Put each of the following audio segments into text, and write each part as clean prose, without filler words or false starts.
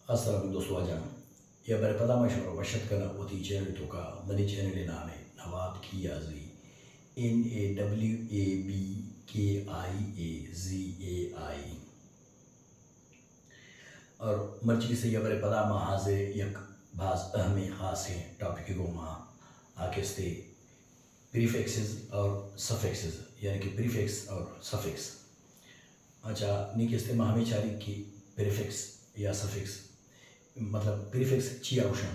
Assalamu dostu ajan. Ya bari pada ma shoro washat kana oti channel to ka mani channel name Nawab Kiyazi NAWABKIAZAI और मर्ची से या बरे पदा मा हाजे यक भास अहमी खास है टॉपिक को मा आकेस्ते प्रीफिक्सेस और सफिक्सेस यानी कि प्रीफिक्स और सफिक्स अच्छा निकेस्ते मा हमें चारी की प्रीफिक्स या सफिक्स मतलब प्रीफिक्स ची आउशन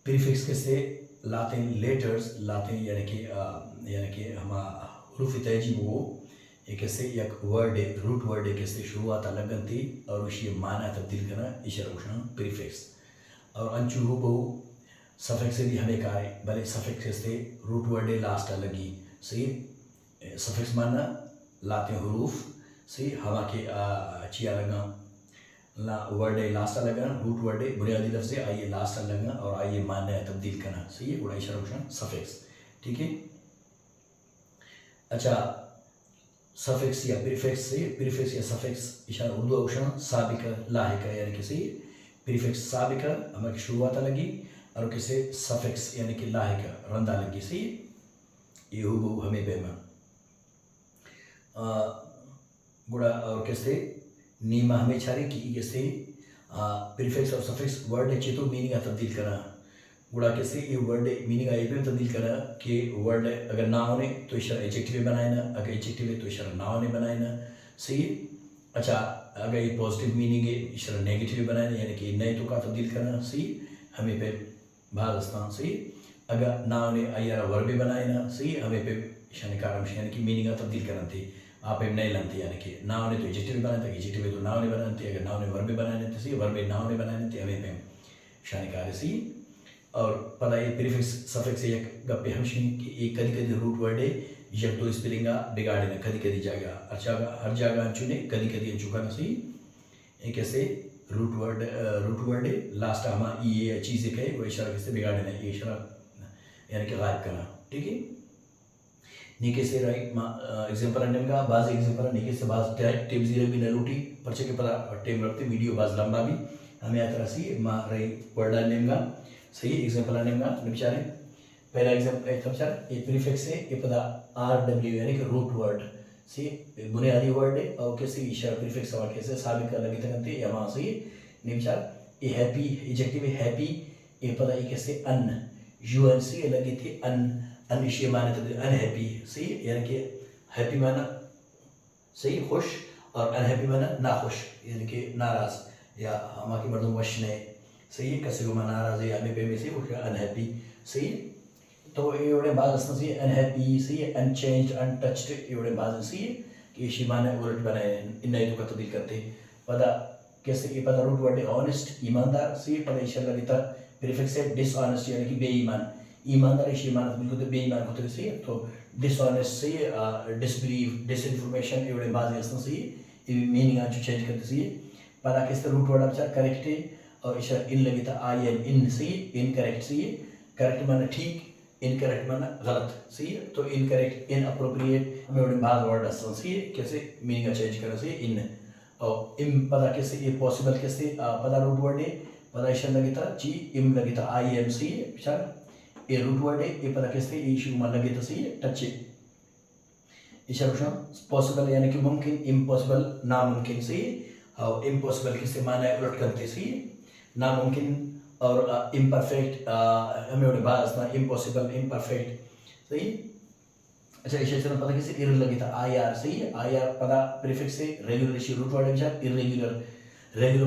प्रीफिक्स के से लाते लेटर्स लाते यानी कि हम हरूफ तहजीब वो एक से एक वर्ड रूट वर्ड एक से शुरुआत लगन थी और उसी माना तब्दील करना इशारा उशन प्रीफिक्स और अंचु हो बहु सफिक्स से भी हमें का है भले सफिक्स से रूट वर्ड लास्ट लगी सही सफिक्स माना लाते हरूफ सही हवा के चिया लगा ला वर्ड लास्ट लगा रूट वर्ड बुनियादी लफ्ज़ आइए लास्ट लगा और आइए माना तब्दील करना सही है बड़ा इशारा उशन सफिक्स ठीक है। अच्छा सफिक्स या प्रीफिक्स या सफिक्स इशारा उर्दू उशन साबिका लाहिका यानी कि सही प्रीफिक्स साबिका हमें शुरुआत लगी और किसे सफिक्स यानी कि लाहिका रंदा लगी सही ये हो हमें बेमा गुड़ा और किसे नीमा हमें छारे कि जैसे प्रीफिक्स और सफिक्स वर्ड चेतो मीनिंग तब्दील करा गुड़ा कैसे ये वर्ड मीनिंग आई पे तब्दील करा कि वर्ड अगर ना होने तो इशारा एडजेक्टिव बनाए ना अगर एडजेक्टिव है तो इशारा ना होने बनाए ना सही। अच्छा अगर ये पॉजिटिव मीनिंग है इशारा नेगेटिव बनाए ना यानी कि नहीं तो का तब्दील करना सही हमें पे भारस्तान सही अगर ना होने यार वर्ब बनाए ना सही हमें पे इशारा कारण यानी कि मीनिंग तब्दील करना थी आप नहीं लानते यानी कि ना होने तो एडजेक्टिव बनाते एडजेक्टिव तो ना होने बनाते अगर ना होने वर्ब बनाने तो सही वर्ब ना होने बनाने तो हमें पे शानी कार्य सही और पता ये प्रीफिक्स सफिक्स एक गप्पे हमशी कि एक कदी कदी रूट वर्ड है जब तो स्पेलिंग बिगाड़े ना कदी कदी जगह अच्छा हर जगह चुने कदी कदी चुका ना सही एक ऐसे रूट वर्ड है लास्ट हम ये चीज़ें कहे वो इशारा कैसे बिगाड़े ना ये इशारा यानी कि गायब करना ठीक है। नीके से राइट एग्जांपल अंडम का बाज एग्जांपल नीके से बाज टिप जीरो भी न लूटी पर्चे के पता टेम रखते वीडियो बाज लंबा भी हमें आता सी मा रही वर्ड अंडम का सही एग्जांपल अंडम का बेचारे पहला एग्जांपल एक बेचारे ये प्रीफिक्स है ये पता RW यानी कि रूट वर्ड सी बुनियादी वर्ड है और कैसे इशारा प्रीफिक्स और कैसे साबित कर लगी तक या वहाँ से निम्चार ये हैप्पी एडजेक्टिव है हैप्पी ये पता ये कैसे UNC लगी थी अनशिय माने तो अनहैप्पी सही यानी कि हैप्पी माना सही खुश और अनहैप्पी माना नाखुश यानी कि नाराज या हमारी मर्दों वश ने सही कैसे को माना नाराज है हमें पे में से वो अनहैप्पी सही तो ये उड़े बाज असना सही अनहैप्पी सही अनचेंज्ड अनटच्ड ये उड़े बाज सही कि शिमाने उलट बनाए इन नहीं तो का तब्दील करते पता कैसे ये पता रूट वर्ड ऑनेस्ट ईमानदार सही पता इंशाल्लाह लिता प्रीफिक्स है डिसऑनेस्ट यानी कि बेईमान ईमानदार ईमान बिल्कुल तो बेईमान को तो सही तो डिसऑनेस्ट सही डिसबिलीव डिसइंफॉर्मेशन ये उड़े बाज असना सही ये मीनिंग आज चेंज करते सही पता कैसे रूट वर्ड अच्छा करेक्ट है और इशारा इन लगी था इन सही इनकरेक्ट सही करेक्ट माना ठीक इनकरेक्ट माना गलत सही तो इनकरेक्ट इनअप्रोप्रिएट हमें उन्हें बाद वर्ड असं सही कैसे मीनिंग चेंज करो सही इन और इम पता कैसे ये पॉसिबल कैसे पता रूट वर्ड है पता इशारा लगी था ची इम लगी था IM सही इशारा ये रूट वर्ड है ये पता कैसे ये इशू मान लगे तो सही टच इशारा पॉसिबल यानी कि मुमकिन इम्पॉसिबल नामुमकिन सही और इम्पॉसिबल किससे माना उलट करते सही नामुमकिन और इम्परफेक्ट हमें उन्हें बात ना इम्पॉसिबल इम्परफेक्ट सही। अच्छा इसे चलो पता किसे इर लगी था IR सही IR पता प्रीफिक्स से रेगुलर इशू रूट वर्ड है इरेगुलर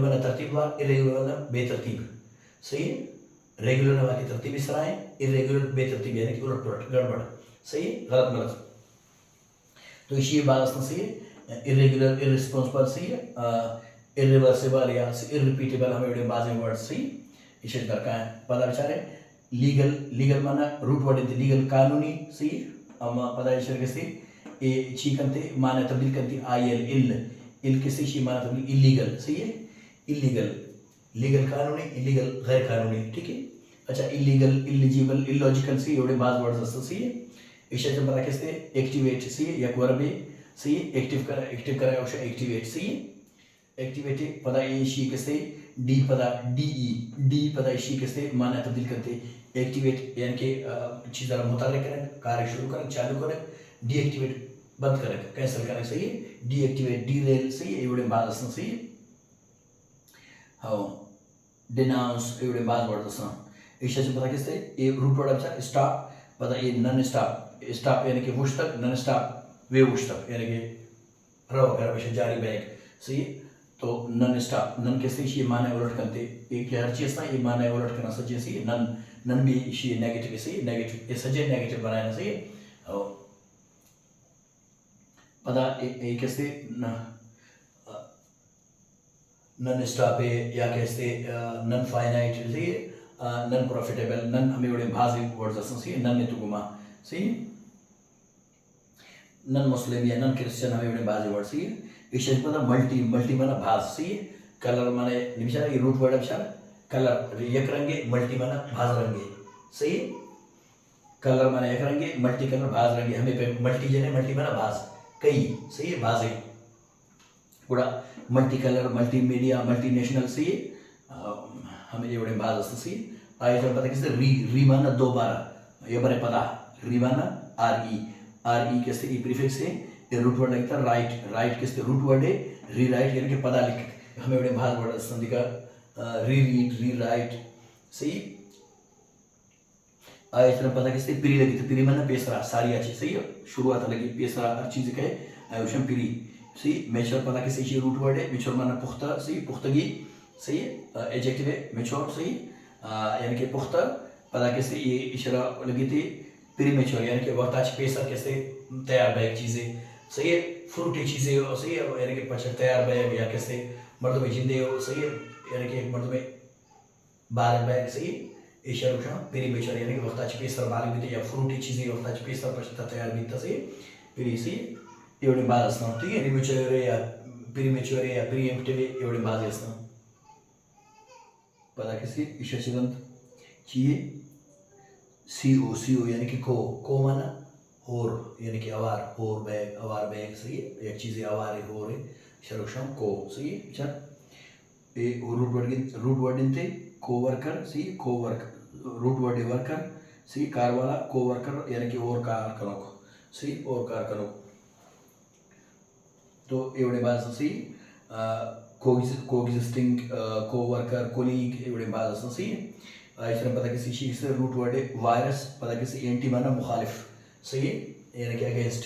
वाला तरतीब वाला इरेगुलर वाला बेतरतीब सही रेगुलर वाली तरतीब इस तरह है इरेगुलर बेतरतीब यानी कि उलट पुलट गड़बड़ सही गलत गलत तो इसी बात सही इरेगुलर इररिस्पांसिबल सही इरिवर्सिबल या इररिपीटेबल हमें उड़े बाजे वर्ड सही इसे दरकार है पता बेचारे लीगल माना रूट वर्ड है लीगल कानूनी सही हम पता इसे कैसे ये ची करते माना तब्दील करती IL इल किसी ची माना तब्दील इलीगल सही है इलीगल लीगल कानूनी इलीगल गैर कानूनी ठीक है। अच्छा इलीगल इलिजिबल इलॉजिकल सी उड़े बाज वर्ड सही है इसे जब पता कैसे एक्टिवेट सही या वर्ब सही एक्टिव करा ऑप्शन एक्टिवेट सही एक्टिवेटेड पता ये शी किससे डी पता डी पता शी किससे माना तब्दील करते एक्टिवेट यानी कि चीज़ मुतहर्रिक करें कार्य शुरू करें चालू करें डीएक्टिवेट बंद करें कैंसिल करें सही डीएक्टिवेट डी रेल सही एवढे बाद असणं सही हो डिनाउंस एवढे बाद वर्ड असणं ईशाचे पता किससे ए रूट वर्ड अच्छा स्टॉप पता ये नॉन स्टॉप यानी कि वुश तक नॉन स्टॉप वे वुश तक यानी कि रहो कर वैसे जारी बैग सही तो नॉन स्टॉप नॉन किससे ये माने उलट करते एक हर चीज़ ना ये माने उलट करना सच्चे सही नॉन भी ये नेगेटिव सही नेगेटिव ये सच्चे नेगेटिव बनाना सही और पता एक कैसे नॉन स्टॉप है या कैसे नॉन फाइनाइट सही नॉन प्रॉफिटेबल नॉन हमें बड़े भाजी वर्ड्स असं सही नॉन ने तो गुमा सही नॉन मुस्लिम या नॉन क्रिश्चियन हमें बड़े भाजी वर्ड सही इसे पता मल्टी माना भाज सही कलर माने निमिषा ये रूट वर्ड अच्छा कलर एक रंगे मल्टी माना भाज रंगे सही कलर माने एक रंगे मल्टी कलर भाज रंगे हमें पे मल्टी जने मल्टी माना भाज कई सही भाजे पूरा multi colour multi media multi national सही हमें ये बड़े भाज असं सही आए तो पता किससे री माना दोबारा ये बड़े पता री माना आर ई किससे ई प्रीफिक्स है ये रूट वर्ड लगता है राइट किससे रूट वर्ड है री राइट यानी कि पता लिख हमें बड़े भाज वर्ड संधि का री रीड री राइट सही आए इतना पता किससे पिरी लगी तो पिरी माना पेसरा सारी अच्छी सही शुरुआत लगी पेसरा हर चीज़ का है उशम पिरी सही मेचोर पता किससे ये रूट वर्ड है मेचोर माना पुख्ता सही पुख्तगी सही एडजेक्टिव है मेचोर सही यानी कि पुख्ता पता किससे ये इशारा लगी थी प्री मेचोर यानी कि वक्त आज पेसर कैसे तैयार बैग चीज़ें सही है फ्रूटी चीज़ें हो सही है यानी कि पचड़ तैयार बैग या कैसे मर्द में जिंदे हो सही है यानी कि एक मर्द में 12 बैग सही इशारा प्री मेचोर यानी कि वक्त आज पेसर बाल भी या फ्रूटी चीज़ें वक्त आज पेसर पचता तैयार भी सही प्री सही एवढे बाद असणं ठीक आहे रिमेच्युअर या प्रीमेच्युअर या प्रीएम्प्टिव एवढे बाद असणं पता किसी ईश्वरवंत चाहिए सी ओ यानी कि को माना होर यानी कि अवार बैग सही है एक चीज़ें अवार है होर है शरोक्षम को सही है अच्छा ए रूट वर्ड इनते को वर्कर सही को वर्क रूट वर्ड वर्कर सही कार वाला को वर्कर यानी कि और कार करो सही और कार करो तो एवढे बाद सही कोएग्जिस्टिंग कोवर्कर कोलीग एवढे बाद सही इसमें पता किसी चीज़ से रूट वर्ड है वायरस पता किसी एंटी माना मुखालिफ सही यानी कि अगेंस्ट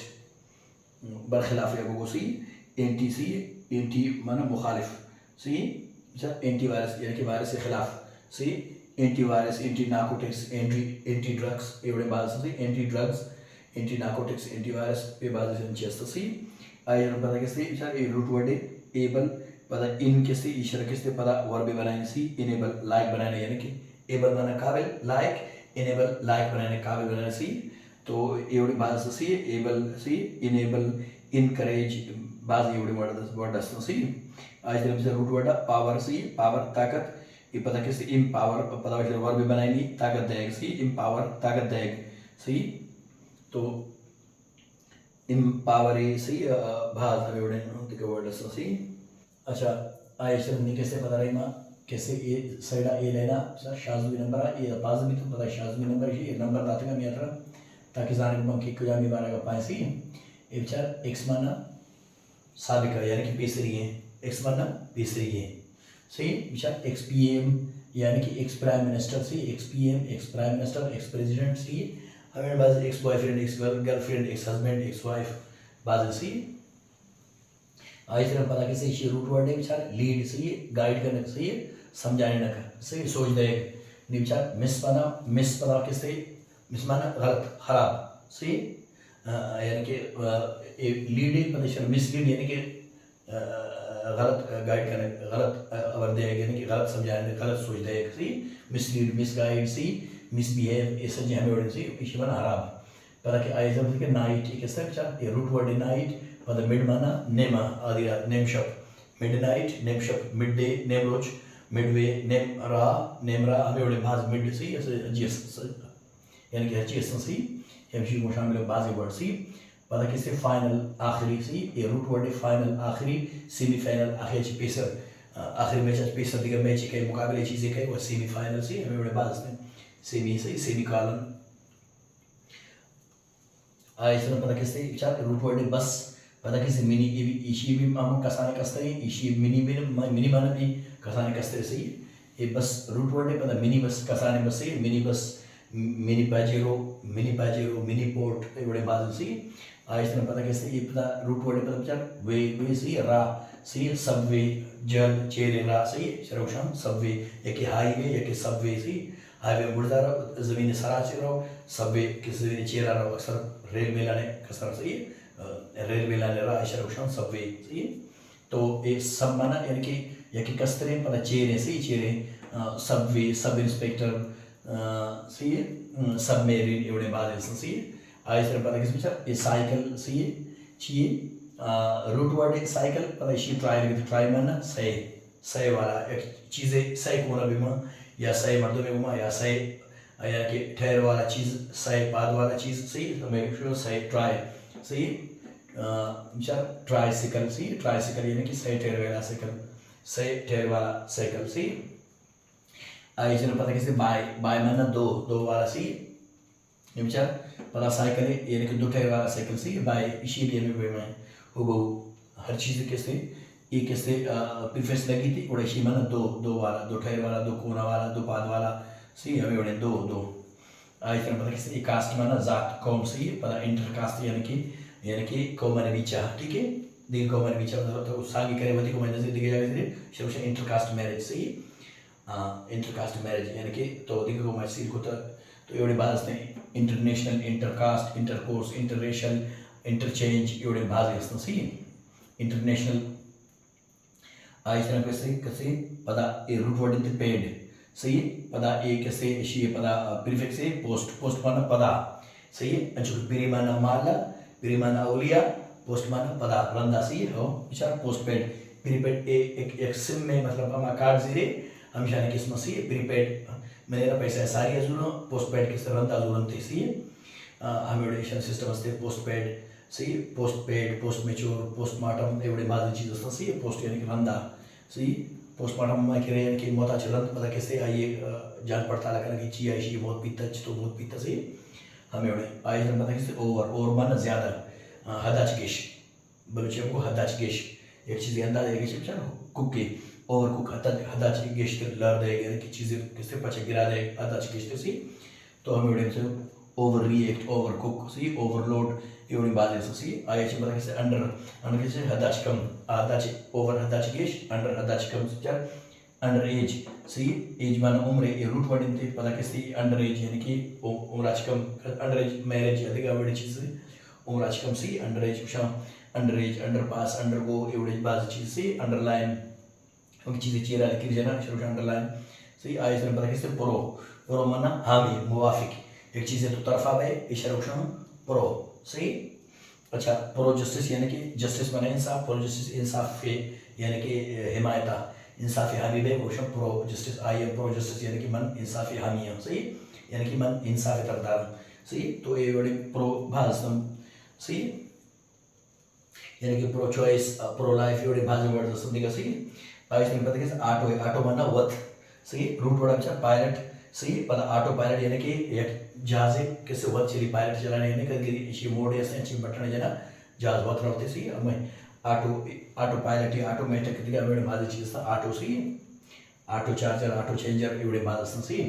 बरखिलाफ है वो सही एंटी सही एंटी माना मुखालिफ सही अच्छा एंटी वायरस यानी कि वायरस के खिलाफ सही anti virus anti narcotics anti drugs एवढे बाद सही anti drugs anti narcotics anti virus पे बाद सही आए पता किससे इशारा ये रूट वर्ड है एबल पता इन किससे इशारा किससे पता वर्ब बनाने सी इनेबल लाइक बनाने यानी कि एबल माना काबिल लाइक इनेबल लाइक बनाने काबिल बनाने सी तो एवढी बात सी एबल सी इनेबल इनकरेज बाज एवढी वर्ड असतं सी आज जर रूट वर्ड पावर सी पावर ताकत ये पता किससे इम्पावर पता वर्ब बनाएगी ताकत देगा सी इम्पावर ताकत देगा सही तो इम्पावर सही भाज एवढे तिके वर्ड असं सही अच्छा आयशा हमने कैसे पता रही माँ कैसे ये साइड ए लेना शाजमी नंबर है ये पास भी तो पता है शाजमी नंबर ये नंबर लाते हैं मियात्रा ताकि जाने को कि कुछ आमी बारह का पाए सही ये बेचार एक्स माना साबिका यानी कि पेसरी है एक्स माना पेसरी है सही बेचार एक्स पीएम यानी कि एक्स प्राइम मिनिस्टर सही x PM ex prime minister ex president सही हमें बाज ex boyfriend ex girlfriend ex husband ex wife बाज सी आज तरह पता कैसे ये रूट वर्ड है बेचार लीड सही गाइड करने सही समझाने ना सही सोच दे नहीं बेचार मिस पता किससे मिस माना गलत खराब सही यानी कि लीड है पता मिस लीड यानी कि गलत गाइड करने गलत अवर दे यानी कि गलत समझाने गलत सोच दे सही मिस लीड मिस गाइड सही मिसबिहेव ये सज्जे हमें उड़ने से इसी बना हराम पता कि आए जब के नाइट एक ऐसा बेचार ये रूट वर्ड नाइट मतलब मिड माना नेमा आदि रात नेम शप मिड नाइट नेम शप मिड डे नेम रोज मिड वे नेम रा हमें उड़े भाज मिड सही ऐसे जीएस यानी कि हर चीज़ सही हम शी को शामिल बाजी वर्ड सही पता किससे फाइनल आखिरी सही ये रूट वर्ड फाइनल आखिरी सेमीफाइनल आखिर पेसर आखिर मैच पेसर दिगर मैच के मुकाबले चीज़ें कहे वो सेमीफाइनल से हमें बड़े बात सेमी सही सेमी कॉलन इसमें पता किससे विचार रूट वर्ड बस पता किससे मिनी इशी भी हम कसाने कस्ते इशी मिनी मिनी माना भी कसाने कस्ते सही ये बस रूट वर्ड पता मिनी बस कसाने बस सही mini bus mini पाजेरो mini port ये बड़े बात सही इसमें पता किससे ये पता रूट वर्ड पता विचार वे सही रा सही सबवे जल चेरे रा सही शरोक्षण सबवे या हाईवे या सबवे सही हाईवे बुढ़ा रहो ज़मीन सराचे रहो सबवे किस ज़मीन चेरा रहो अक्सर रेलवे लाने कसर सही रेलवे लाने रहा शरोक्षण सबवे सही तो ये सब माना यानी कि या कि कस्तरे पता चेरे सही चेरे सबवे सब इंस्पेक्टर सही सब मेरीन एवढे बाद सही इस तरह पता किस विचार ये साइकिल सही चाहिए रूट वर्ड साइकिल पता इसी ट्राई माना सही वाला एक चीज़ें सही कोना भी मां या सही मर्दों में घुमा या सही या कि ठहर वाला चीज़ सही पाद वाला चीज़ सही हमें शुरू सही ट्राई सही विचार ट्राइसिकल यानी कि सही ठहर वाला साइकिल सही ठहर वाला साइकिल सही आई चलो पता किससे बाय माना दो वाला सही ये विचार पता साइकिल यानी कि दो ठहर वाला साइकिल सही बाय इसीलिए में वो हर चीज़ कैसे ये कैसे प्रीफेस लगी थी और इसी माना दो वाला दो ठहर वाला दो कोना वाला दो पाद वाला सही हमें बड़े दो आज तरह पता किससे कास्ट माना जात कौम सही पता इंटर कास्ट यानी कि कौम ने बीचा ठीक है दिल कौम ने बीचा मतलब तो सांगी करे वती को नजर दिखे जाए सिर्फ इंटर कास्ट मैरिज सही इंटर कास्ट मैरिज यानी कि तो दिल को मैसेज को तो एवढे बात असते इंटरनेशनल इंटरकास्ट इंटरकोर्स इंटररेशियल इंटरचेंज एवढे भाग असतं सही इंटरनेशनल इस तरह कैसे पदा ए रूट वर्ड इन पेड सही पदा ए कैसे ये पदा प्रीफिक्स है पोस्ट माना पदा सही अच्छा पिरिमाना माला पिरिमाना औलिया पोस्ट माना पदा रंदा सही हो विचार पोस्ट पेड प्रीपेड एक सिम में मतलब हम कार्ड जीरे हमेशा ने किस्म सही प्रीपेड मैंने ना पैसा सारी अजून पोस्ट पेड किस रंदा अजून ते सही हमें सिस्टम असते पोस्ट पेड सही post paid post mature postmortem एवढे माझी चीज़ असतं सही पोस्ट यानी कि रंदा सही पोस्टमार्टम में कह यानी कि मौत चलन पता कैसे आइए जांच पड़ताल करना कि ची आई बहुत पीता तो बहुत पीता सही हमें एवढे आई पता कैसे ओवर माना ज़्यादा हदाच गेश बलूचियों को हदाच गेश एक चीज़ अंदाज है कि चलो कुक के ओवर कुक हदाच गेश के लड़ देगा यानी कि चीज़ें किससे पचे गिरा देगा हदाच गेश तो सही तो हमें एवढे ओवर रिएक्ट ओवर कुक सही ओवरलोड एवढी बात आहे सही आयाची बघा कैसे अंडर कैसे हदाच कम हदाच ओवर हदाच गेश अंडर हदाच कम विचार अंडर एज सही एज माना उम्र ये रूट वर्ड इनते पता कैसे अंडर एज यानी कि उम्र कम अंडर एज मैरिज अधिक आवडी चीज उम्र कम सही under age under age under pass under go एवढी बात चीज सही अंडरलाइन उन चीजें चेहरा लिखी जाना शुरू अंडरलाइन सही आया पता कैसे प्रो माना हामी मुवाफिक एक चीज़ है तो तरफा है इशारा प्रो सही अच्छा प्रो जस्टिस यानी कि जस्टिस माने इंसाफ प्रो जस्टिस इंसाफ पे यानी कि हिमायता इंसाफ हामी बे वो pro justice I am pro justice यानी कि मन इंसाफ हामी है सही यानी कि मन इंसाफ तरफदार सही तो ये बड़े प्रो भाषण सही यानी कि प्रो चॉइस प्रो लाइफ ये बड़े भाषण वर्ड समझ का सही पाइस में पता कैसे आटो माना वत सही रूट वर्ड अच्छा पायलट सही पता ऑटो पायलट यानी कि एक जहाज कैसे वत चली पायलट चलाने यानी कि इसी मोड ऐसे अच्छी बटन जना जहाज वत रहते सही हमें ऑटो पायलट या ऑटोमेटिक दिया एवढे माझी चीज था ऑटो सही ऑटो चार्जर ऑटो चेंजर एवढे माझ असतं सही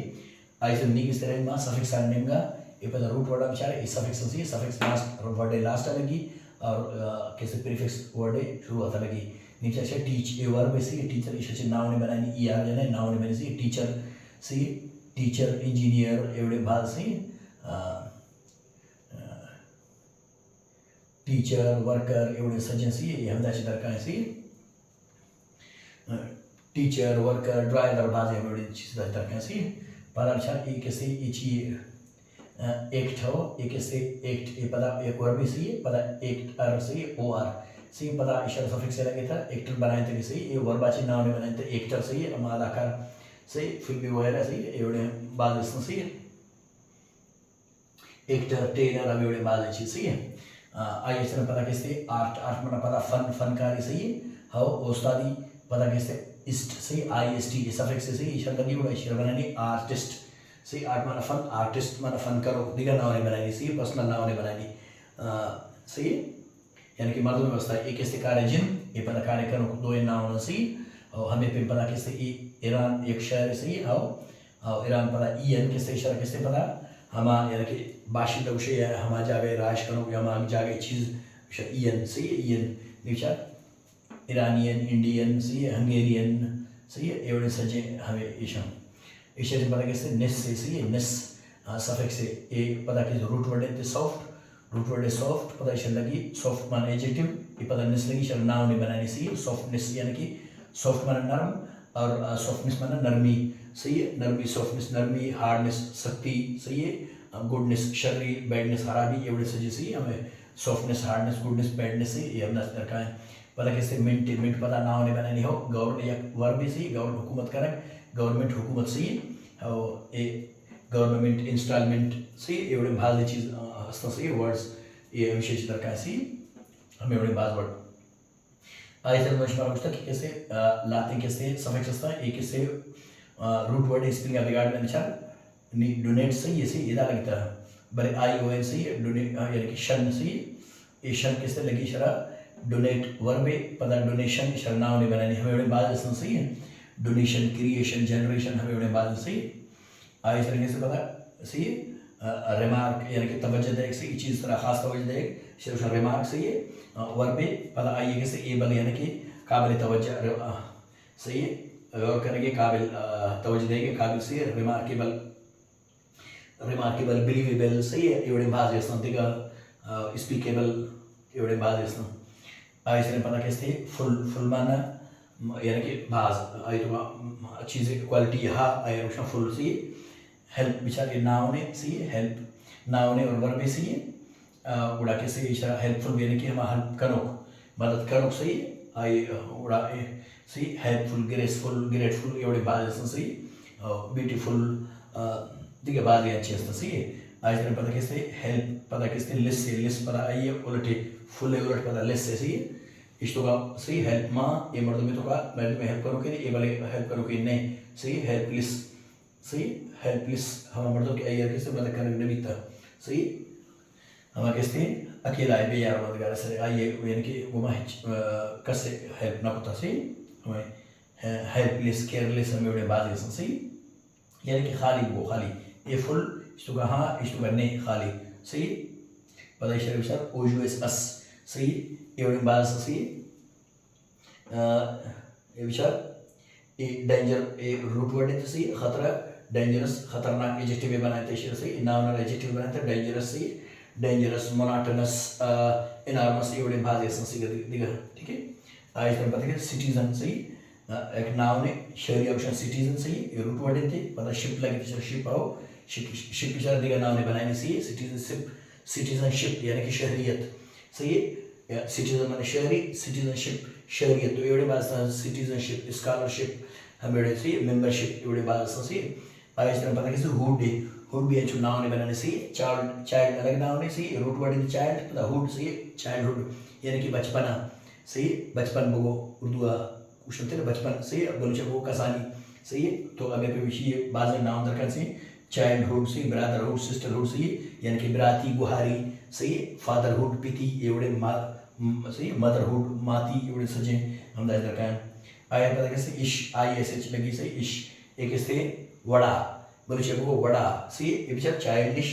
ऐसे नी किस तरह में सफिक्स नेमगा ये पता रूट वर्ड विचार इस सफिक्स सही सफिक्स लास्ट वर्ड लास्ट लगी और कैसे प्रीफिक्स वर्ड शुरू होता लगी नीचे से टीच ये वर्ब सही टीचर इसे नाव ने बनानी ई आर ने नाव ने बनी सही टीचर सही टीचर इंजीनियर एवढे भाग सही टीचर वर्कर एवढे सज्जन सही ये हमदाची दरकार है सही टीचर वर्कर ड्राइवर भाग एवढे चीज दरकार है सही पर अच्छा एक कैसे इची एक्ट हो एक कैसे एक्ट ये पता एक वर्ब भी सही पता एक्ट आर सही ओ आर सही पता इशारा सफिक्स लगे था एक्टर बनाए थे सही ये वर्बाची नाव ने बनाए थे एक्टर सही अदाकार सही फिल्मी वगैरह सही एवढे बाज सही एक्टर टेलर हम एवढे बाजायची सही आई एच पता कैसे आर्ट आर्ट मना पता फन फनकारी सही है हाउ उस्तादी पता कैसे इस्ट सही आई एस टी सफिक्स से सही इशर लगी बड़ा इशर बनानी आर्टिस्ट सही आर्ट माना फन आर्टिस्ट माना फन करो दिगा नाव ने बनानी सही पर्सनल नाव ने बनानी सही यानी कि मर्दों में व्यवस्था एक कैसे कार्य जिन ये पता कार्य करो दो नाव न सही और हमें पे पता कैसे ईरान एक शहर सही और ईरान पता ईएन कैसे इशारा कैसे पता हम यानी कि बाशिंदा विषय है हम जागे राज करो या हम जागे चीज़ ईएन सही है ईएन निशा ईरानियन इंडियन सही है हंगेरियन सही है एवढे सजे हमें ईशा ईशा से पता कैसे नेस से सही है नेस सफिक्स से एक पता कैसे रूट वर्ड है सॉफ्ट रूट वर्ड है सॉफ्ट पता ईशा लगी सॉफ्ट मान एडजेक्टिव ये पता नेस लगी ईशा नाउन नहीं बनानी सही है सॉफ्टनेस यानी कि सॉफ्ट माना नरम और सॉफ्टनेस माना नरमी सही है नरमी सॉफ्टनेस नरमी हार्डनेस सख्ती सही है गुडनेस शर्री बैडनेस खराबी एवढे सजे सही हमें सॉफ्टनेस हार्डनेस गुडनेस बैडनेस सही ये हमने रखा है पता कैसे मिंट मिंट पता नाव ने बनानी हो गवर्नमेंट या वर्ब भी सही गवर्नमेंट हुकूमत करें गवर्नमेंट हुकूमत सही और ये गवर्नमेंट इंस्टॉलमेंट सही एवढे भाजी चीज़ असतं सही वर्ड्स ये विशेष दरकार सही हमें एवढे भाज वर्ड ऐसे मशवरा पूछता कि कैसे लाते कैसे सफिक्स असता है एक कैसे रूट वर्ड स्पेलिंग बिगाड़ में निशान डोनेट सही है सही इधर लगता है बड़े आई ओ एन सही है डोनेट यानी कि शन सही ये शन कैसे लगी शरा डोनेट वर्ब पता डोनेशन शरनाव ने बनानी हमें बड़े बात सही है डोनेशन क्रिएशन जनरेशन हमें बड़े बात सही आई इस तरीके से पता सही है रिमार्क यानी कि तवज्जो दे सही चीज़ तरह खास तवज्जो दे सिर्फ रिमार्क सही है वर्ब पता आई है कैसे एबल यानी कि काबिल तवज्जो सही है गौर करेंगे काबिल तवज्जो देंगे काबिल सही है रिमार्केबल बिलीवेबल सही है एवढे भाज असतं स्पीकेबल एवढे भाज असतं इसने पता कैसे फुल फुल माना यानी कि भाज आई तो चीज़ें क्वालिटी हा आई रोशना फुल सी हेल्प बिचार के नाव ने सी हेल्प नाव ने और वर्ब सी उड़ा कैसे इशारा हेल्पफुल यानी कि हम हेल्प करो मदद करो सही आई उड़ा सी हेल्पफुल ग्रेटफुल एवढे भाज असतं सही ब्यूटीफुल दिगे भाज अच्छी असतं सही आज इसने पता कैसे हेल्प पता कैसे लिस्ट पता आई उलटे फुल उलट पता लिस्ट है सही इश्तो का सही हेल्प माँ ये मर्द में तो का मैं तुम्हें हेल्प करूँ कि नहीं ये वाले हेल्प करूँ कि नहीं सही हेल्पलेस सही हेल्पलेस हम मर्दों के अयर कैसे मदद करने नहीं बीता सही हम कैसे अकेला है बेयार मददगार से आइए यानी कि वो कैसे हेल्प ना होता सही हमें हेल्पलेस केयरलेस हमें बड़े बात है सही यानी कि खाली वो खाली ये फुल इश्तो का हाँ इश्तो का नहीं खाली सही पता इशारे विचार ओजुएस अस सही एवढी बाज सही ये विचार ए डेंजर ए रूट वर्ड है सही खतरा डेंजरस खतरनाक एडजेक्टिव बनाते हैं सही नाउन एडजेक्टिव बनाते हैं डेंजरस सही डेंजरस मोनोटोनस इनॉर्मस एवढे बाज है सही दिगा ठीक है आज हम पता है सिटीजन सही एक नाउन है शहरी ऑप्शन सिटीजन सही रूट वर्ड है पता शिप लगे तो शिप आओ शिप विचार दिगा नाउन बनाने सही सिटीजनशिप यानी कि शहरियत सही है सिटीजन माने शहरी सिटीजनशिप शहरियत तो एवढे बात सिटीजनशिप स्कॉलरशिप हम एवढे सही मेंबरशिप एवढे बात सही आज तरह पता कैसे हुड भी अच्छे नाव ने बनाने सही चाइल्ड अलग नाव ने सही रूट वर्ड इन चाइल्ड पता हुड सही चाइल्डहुड यानी कि बचपना सही बचपन बगो उर्दू क्वेश्चन थे बचपन सही बोलो वो कसानी सही है तो अगर पे विषय बाज नाम दरकार से चाइल्डहुड सही ब्रदरहुड सिस्टरहुड सही यानी कि ब्राती गुहारी सही फादरहुड पिती एवढे सही मदरहुड माती एवढे सजे हम दाज दरकार आया पता कैसे इश आई एस एच लगी सही इश एक इससे वड़ा बोले वो वड़ा सही ये बिचार चाइल्डिश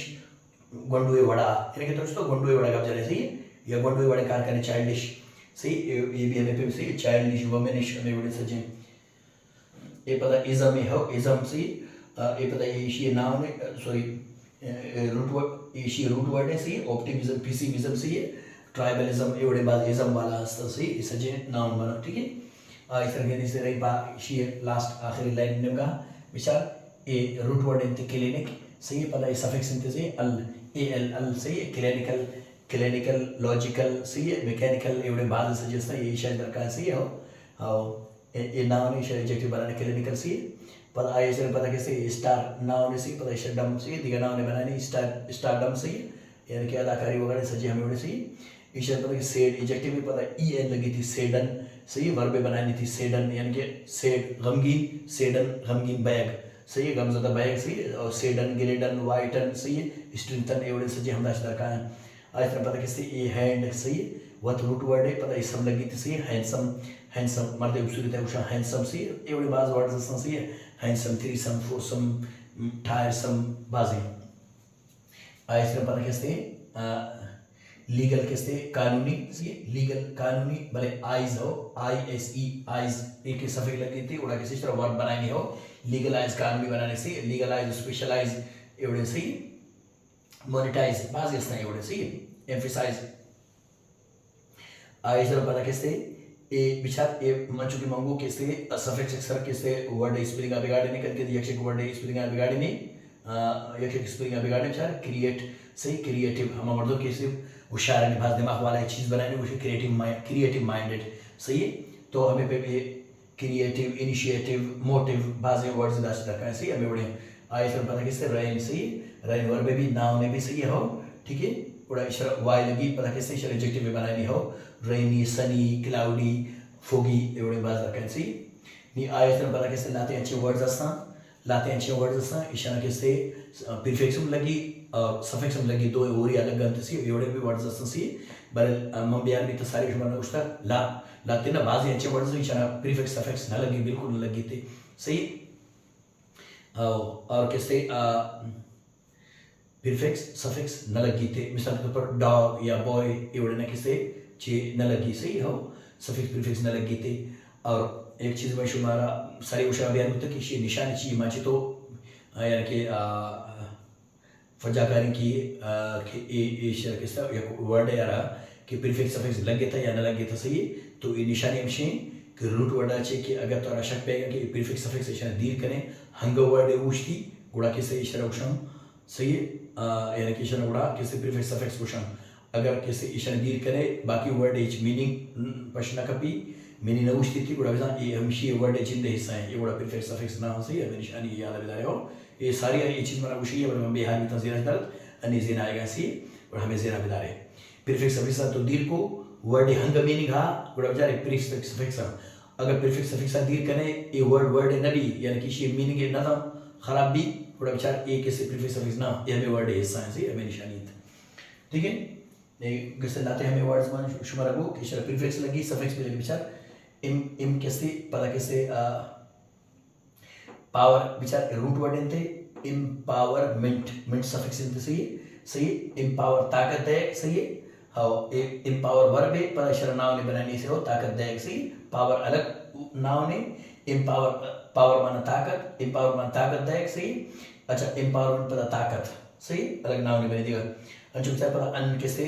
गोंडुए वड़ा यानी कि दोस्तों गोंडुए वड़ा का जाने सही या गोंडुए वड़े कार करने चाइल्डिश सही ये भी हमें पे सही चाइल्डिश वुमेनिश हमें एवढे सजे ये पता इज़म है हो इज़म सही ये पता ये नाम है सॉरी रूट वर्ड ये रूट वर्ड है सही ऑप्टिमिज्म पेसिमिज्म सही है ट्राइबलिज्म एवढे बाज इज़म वाला असतं सही इससे नाउन बना ठीक है इस तरह से रही बात ये लास्ट आखिरी लाइन में का विचार ए रूट वर्ड इंते क्लिनिक सही पता है सफिक्स इंते से अल ए एल अल सही क्लिनिकल लॉजिकल सही है मैकेनिकल एवढे बाज सजेस्ता ये शायद दरकार सही हो ये नाउन है एडजेक्टिव बनाने क्लिनिकल सही पता आई से पता कैसे स्टार नाउन से पता है डम से दिगा नाउन बनाने स्टारडम से यानी कि अदाकारी वगैरह सजे हमें बड़े सही इशर पता कि सेड एडजेक्टिव में पता ई एन लगी थी सेडन, सही है, वर्ब बनानी थी सेडन, यानी कि सेड गमगीन, सेडन गमगीन बैग, सही है, गमज़दा बैग, सही है, और सेडन गिरेडन वाइटन, सही है, स्ट्रेंथन एवढे सजी हम दाश्ता का है। आज तरह पता किससे ए हैंड, सही है, वत रूट वर्ड है पता इसम लगी थी, सही है, हैंडसम, हैंडसम मर्द खूबसूरत है उषा हैंडसम, सही है, एवढे बाज वर्ड्स असं, सही है, हैंडसम, थ्रीसम, फोरसम, टायरसम बाजी। आज तरह पता किससे लीगल किससे कानूनी, सही है, लीगल कानूनी, भले आइज हो, ISE आइज एक के सफेद लगी थी उड़ा किसी तरह वर्ब बनानी हो, लीगलाइज कानूनी बनाने से, लीगलाइज स्पेशलाइज एवढे, सही, मोनेटाइज बाज असं एवढे, सही, एम्फसाइज। आज तरह पता किससे ए विचार ए मंचू की मंगू किससे सफिक्स अक्सर किससे वर्ड स्पेलिंग बिगाड़ने करके यक्षक वर्ड स्पेलिंग बिगाड़ने यक्षक स्पेलिंग बिगाड़ने विचार क्रिएट, सही, क्रिएटिव हम मर्दों के सिर्फ होशियार निभाज दिमाग वाला एक चीज़ बनानी उसे क्रिएटिव माइंडेड, सही है, तो हमें पे भी क्रिएटिव, इनिशिएटिव, मोटिव बाजे वर्ड्स दाश रखा है, सही है, हमें बड़े आए फिर पता किससे रेन, सही, रेन वर्ब भी नाउन में भी सही हो, ठीक है, बड़ा इशरा वाई लगी पता किससे इशरा एडजेक्टिव में बनानी हो, रेनी, सनी, क्लाउडी, फोगी एवढे बाज रखा है, सही नहीं आए फिर पता किससे लाते अच्छे वर्ड्स असता, लाते अच्छे वर्ड्स असता इशारा किससे प्रीफिक्स लगी सफिक्स लगी दो और अलग गंत सी एवढे भी वर्ड्स असं सी बरं मग बिहार में तो सारे शुमाना उष्टा लाते ना बाजी अच्छे वर्ड्स इशारा प्रीफिक्स सफिक्स ना लगी, बिल्कुल ना लगी थे, सही, और किससे प्रीफिक्स सफिक्स न लगी थे, मिसाल के तौर पर डॉग या बॉय एवढे ना किससे चे न लगी, सही हो, सफिक्स प्रीफिक्स न लगी थे। और एक चीज़ में शुमारा सारी उषा बयान होता कि ये निशानी चाहिए माची तो यानी कि फजाकारी की ए किस वर्ड है यारा कि प्रीफिक्स सफिक्स लगे था या न लगे था, सही है, तो ये निशानी हमशे कि रूट वर्ड अच्छे कि अगर तो शक पेगा कि प्रीफिक्स सफिक्स इशारा डील करें हंग वर्ड उछती गुड़ा किसे इशारा उषम, सही है, यानी कि इशारा गुड़ा किसे प्रीफिक्स सफिक्स उषम अगर किसे इशारा डील करें बाकी वर्ड एच मीनिंग प्रश्न कपी मीनिंग न उछती थी गुड़ा ये हमेशा ये वर्ड जिंदे हिस्सा है ये गुड़ा प्रीफिक्स सफिक्स ना हो, सही है, निशानी याद बता रहे हो ये सारी ये चीज़ मना उशी है बरम बिहार में तंजीर दर्द अन्य ज़ीना आएगा सी और हमें ज़ीना बता रहे प्रीफिक्स सफिक्स तो डील को वर्ड हंग मीनिंग हा गुड़ा बता रहे प्रीफिक्स सफिक्स अगर प्रीफिक्स सफिक्स डील करें ये वर्ड नबी यानी कि ये मीनिंग है ना खराब भी गुड़ा बेचार एक से प्रीफिक्स सफिक्स ना ये हमें वर्ड हिस्सा है, सही, हमें निशानी, ठीक है, कैसे लाते हमें वर्ड्स मान शुमारा को कि शर प्रीफिक्स लगी सफिक्स भी लगी बेचार इम कैसे पता कैसे पावर विचार रूट वर्ड इनते एम्पावरमेंट मिंट सफिक्स इनते, सही, सही, एम्पावर ताकत है, सही है, हाँ एम्पावर वर्ब है पर इशारा नाउन ने बनाने से हो ताकत है, सही, पावर अलग नाउन है, एम्पावर पावर माना ताकत, एम्पावर माना ताकत है, सही, अच्छा एम्पावरमेंट पता ताकत, सही, अलग नाउन ने बने देगा। अच्छा विचार पता अन कैसे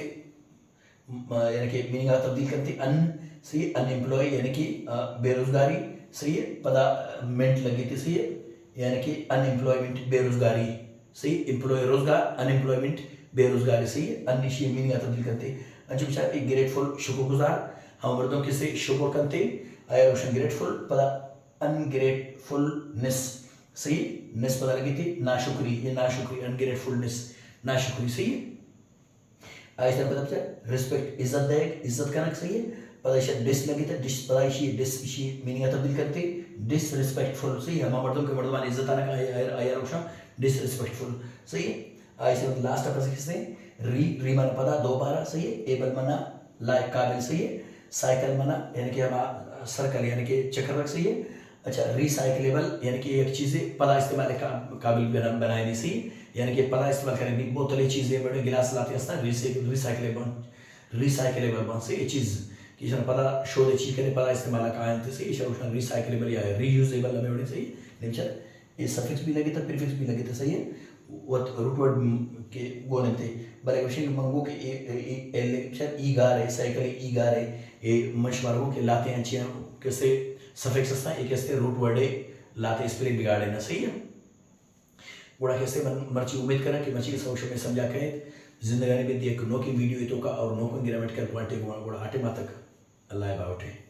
यानी कि मीनिंग आ तब्दील करते अन, सही, अनएम्प्लॉय यानी कि बेरोजगारी, सही है, पता मेंट लगी थी, सही है, यानी कि अनएम्प्लॉयमेंट बेरोजगारी, सही, एम्प्लॉय रोजगार अनएम्प्लॉयमेंट बेरोजगारी, सही है, अनिश्चित मीनिंग आ तब्दील करते अच्छा विचार एक ग्रेटफुल शुक्रगुजार हम मर्दों किसे शुक्र करते आया रोशन ग्रेटफुल पता अनग्रेटफुलनेस, सही, नेस पता लगी थी नाशुक्री ये नाशुक्री अनग्रेटफुलनेस नाशुक्री, सही है, आइए पता बच्चा रिस्पेक्ट इज्जत दे इज्जत करना, सही है, पता इसे डिस लगी था डिस पता इसी मीनिंग तब्दील करते डिसरिस्पेक्टफुल, सही है, हम मर्दों के मर्दमान इज्जत आना का आया रोशन डिसरिस्पेक्टफुल, सही है, आइए लास्ट अपना किसने री माना पता दोबारा, सही है, एबल मना लायक काबिल, सही है, साइकिल मना यानी कि हम सर्कल यानी कि चक्कर रख, सही है, अच्छा रिसाइकलेबल यानी कि एक चीज़ें पता इस्तेमाल काबिल बनाए नहीं, सही, यानी कि पता इस्तेमाल करेंगे बोतलें चीज़ें बड़े गिलास लाते हैं रिसाइकलेबल बन, सही चीज़ कि इसे पता शोध चीज़ करे पता इस्तेमाल का आए थे, सही, इसे रिसाइकलेबल या रीयूजेबल हमें बड़े, सही, नहीं ये सफिक्स भी लगे था प्रीफिक्स भी लगे थे, सही है, वो रूट वर्ड के वो नहीं थे बल्कि विषय मंगो के ई गार है साइकिल ई गार है ये मशवारों के लाते हैं अच्छे कैसे सफिक्स असता एक कैसे रूट वर्ड है लाते स्पेलिंग बिगाड़े ना, सही है, गुड़ा कैसे मर्ची उम्मीद करें कि मर्ची के समक्ष में समझा कहे जिंदगी में देख नो की वीडियो तो का और नो को गिरावट कर क्वांटे गुड़ा आटे मातक अल्लाह बाउटे।